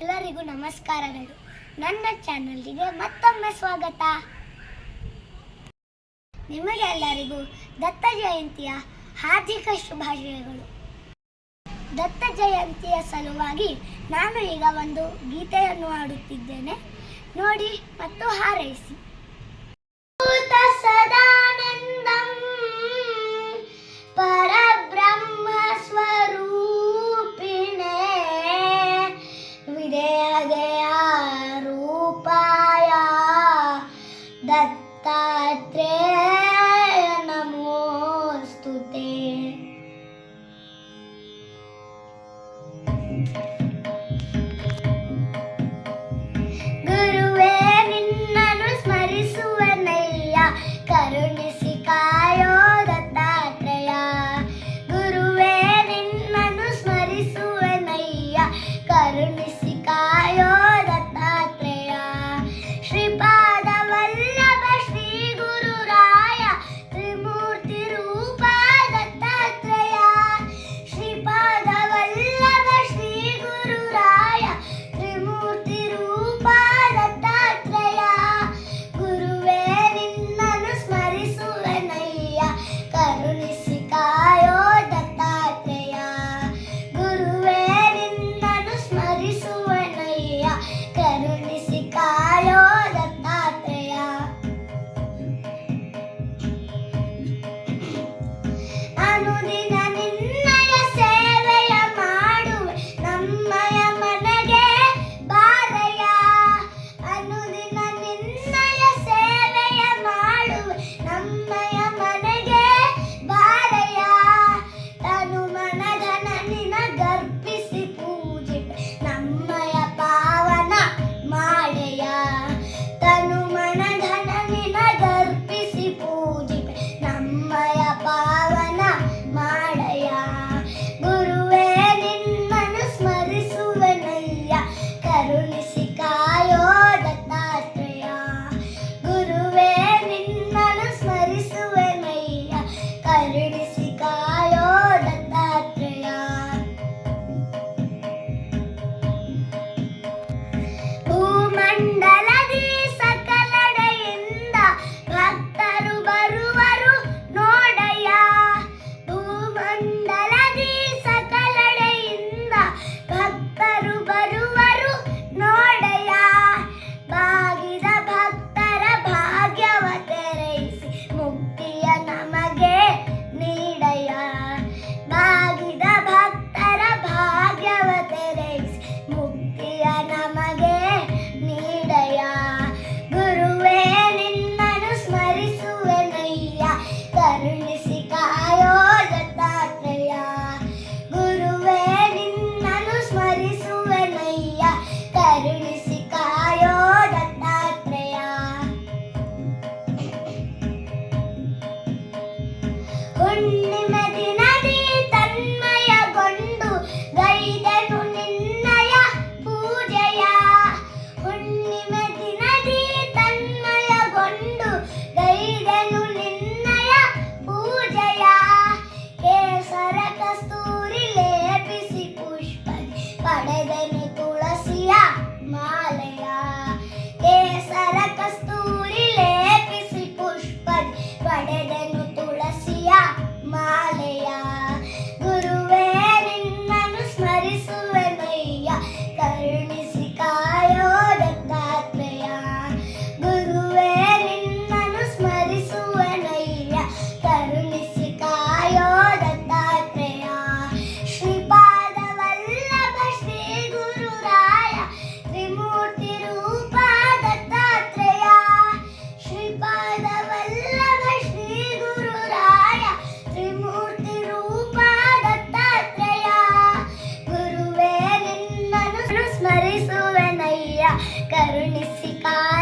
ಎಲ್ಲರಿಗೂ ನಮಸ್ಕಾರಗಳು. ನನ್ನ ಚಾನಲ್ಗೆ ಮತ್ತೊಮ್ಮೆ ಸ್ವಾಗತ. ನಿಮಗೆಲ್ಲರಿಗೂ ದತ್ತ ಜಯಂತಿಯ ಹಾರ್ದಿಕ ಶುಭಾಶಯಗಳು. ದತ್ತ ಜಯಂತಿಯ ಸಲುವಾಗಿ ನಾನು ಈಗ ಒಂದು ಗೀತೆಯನ್ನು ಹಾಡುತ್ತಿದ್ದೇನೆ. ನೋಡಿ ಮತ್ತು ಹಾರೈಸಿ. ಸದಾನಂದಂ ಪರಬ್ರಹ್ಮ ಸ್ವರೂಪಿಣೆ ವಿದೇಹದೇಯ ರೂಪಾಯ ದತ್ತಾತ್ರೇಯ ನಮೋಸ್ತುತೆ. ಗುರುವೇ ನಿನ್ನನ್ನು ಸ್ಮರಿಸುವನಯ್ಯ, ಕರುಣಿಸಿ ಕಾಯೋ ದತ್ತಾತ್ರೇಯ. ಗುರುವೇ ನಿನ್ನನ್ನು ಸ್ಮರಿಸುವನಯ್ಯ, ಕರುಣಿಸಿ ಕಾಯೋ ದತ್ತಾತ್ರೇಯ. ಶ್ರೀಪಾದ ವಲ್ಲಭ ಶ್ರೀ ಗುರುರಾಯ ತ್ರಿಮೂರ್ತಿ ರೂಪ ದತ್ತಾತ್ರೇಯ. ಶ್ರೀಪಾದ ವಲ್ಲಭ ಶ್ರೀ ಗುರುರಾಯ ತ್ರಿಮೂರ್ತಿ ರೂಪ ದತ್ತಾತ್ರೇಯ. ಗುರುವೇ ನಿನ್ನನ್ನು ಸ್ಮರಿಸುವನಯ್ಯ, ಕರುಣಿಸಿ ಕಾಯೋ ದತ್ತಾತ್ರೇಯ. ಗುರುವೇ ನಿನ್ನನ್ನು ಸ್ಮರಿಸುವನಯ್ಯ, ಕರುಣಿಸಿ ಕಾಯೋ ದತ್ತಾತ್ರೇಯ. ಅನುದಿನ ನಿನ್ನಯ ಸೇವೆಯ ಮಾಡುವೆ, ನಮ್ಮಯ ಮನೆಗೆ ಬಾರಯ್ಯ. ಅನುದಿನ ನಿನ್ನಯ ಸೇವೆಯ ಮಾಡುವೆ, ನಮ್ಮಯ ಮನೆಗೆ ಬಾರಯ್ಯ. ತನು ಮನ ಧನ ನಿನಗರ್ಪಿಸಿ ಪೂಜೆ ನಮ್ಮಯ ಪಾವನ ಮಾಡಯ್ಯ. ತನು ಮನ ಧನ ನಿನಗರ್ಪಿಸಿ ಪೂಜೆ ನಮ್ಮಯ ಪಾವನ ಮಾಡಯ್ಯ. ಗುರುವೇ ನಿನ್ನನ್ನು ಸ್ಮರಿಸುವನಯ್ಯ, ಕರುಣಿಸಿ ಕಾಯೋ ದತ್ತಾತ್ರೇಯ. ಗುರುವೇ ನಿನ್ನನ್ನು ಸ್ಮರಿಸುವನಯ್ಯ, ಕರುಣಿಸಿ ಕಾಯೋ ದತ್ತಾತ್ರೇಯ. ಭೂಮಂಡಲದಿ ಸಕಲಡೆಯಿಂದ ಭಕ್ತರು ಬರುವರು ನೋಡಯ್ಯ. ಭೂಮಂಡಲದಿ ಸಕಲಡೆಯಿಂದ ಭಕ್ತರು ಬರುವರು ನೋಡಯ್ಯ. ಬಾಗಿದ ಭಕ್ತರ ಭಾಗ್ಯವ ತೆರಯಿಸಿ ಮುಕ್ತಿಯ ನಮಗೆ ನೀಡಯ್ಯ. ಬಾಗಿದ ಭಕ್ತರ ಭಾಗ್ಯವ ತೆರಯಿಸಿ ಮುಕ್ತಿಯ ನಮಗೆ ನೀಡಯ್ಯ. ಗುರುವೇ ನಿನ್ನನ್ನು ಸ್ಮರಿಸುವನಯ್ಯ, ಕರುಣಿಸಿ ಕಾಯೋ ದತ್ತಾತ್ರೇಯ. ಗುರುವೇ ನಿನ್ನನ್ನು ಸ್ಮರಿಸುವನಯ್ಯ, ಕರುಣಿಸಿ ಕಾಯೋ ದತ್ತಾತ್ರೇಯ. ಹುಣ್ಣಿಮೆ ದಿನದಿ ತನ್ಮಯಗೊಂಡು ಗೈದನು ನಿನ್ನಯ ಪೂಜೆಯ. ಹುಣ್ಣಿಮೆ ದಿನದಿ ತನ್ಮಯಗೊಂಡು ಗೈದನು ನಿನ್ನಯ ಪೂಜೆಯ. ಕೇಸರ ಕಸ್ತೂರಿ ಲೇಪಿಸಿ ಪುಷ್ಪದಿ ಪಡೆದನು ತುಳಸಿಯ ಮಾಲೆಯ. ಕೇಸರ ಕಸ್ತೂರಿ ಲೇಪಿಸಿ ಪುಷ್ಪದಿ ಪಡೆದನು ತುಳಸಿಯ ಮಾಲೆಯ. ಗುರುವೇ ನಿನ್ನನ್ನು ಸ್ಮರಿಸುವನಯ್ಯ, ಕರುಣಿಸಿ ಕಾಯೋ ದತ್ತಾತ್ರೇಯ. ಗುರುವೇ ನಿನ್ನನ್ನು ಸ್ಮರಿಸುವನಯ್ಯ, ಕರುಣಿಸಿ ಕಾಯೋ ದತ್ತಾತ್ರೇಯ. ಶ್ರೀಪಾದ ವಲ್ಲಭ ಶ್ರೀ ಗುರುರಾಯ ತ್ರಿಮೂರ್ತಿ ರೂಪ ದತ್ತಾತ್ರೇಯ. ಶ್ರೀಪಾದ ವಲ್ಲಭ ಶ್ರೀ ಗುರುರಾಯ ತ್ರಿಮೂರ್ತಿ ರೂಪ ದತ್ತಾತ್ರೇಯ. ಗುರುವೇ ನಿನ್ನನ್ನು ಸ್ಮರಿಸುವನಯ್ಯ, ಕರುಣಿಸಿ ಕಾಯೋ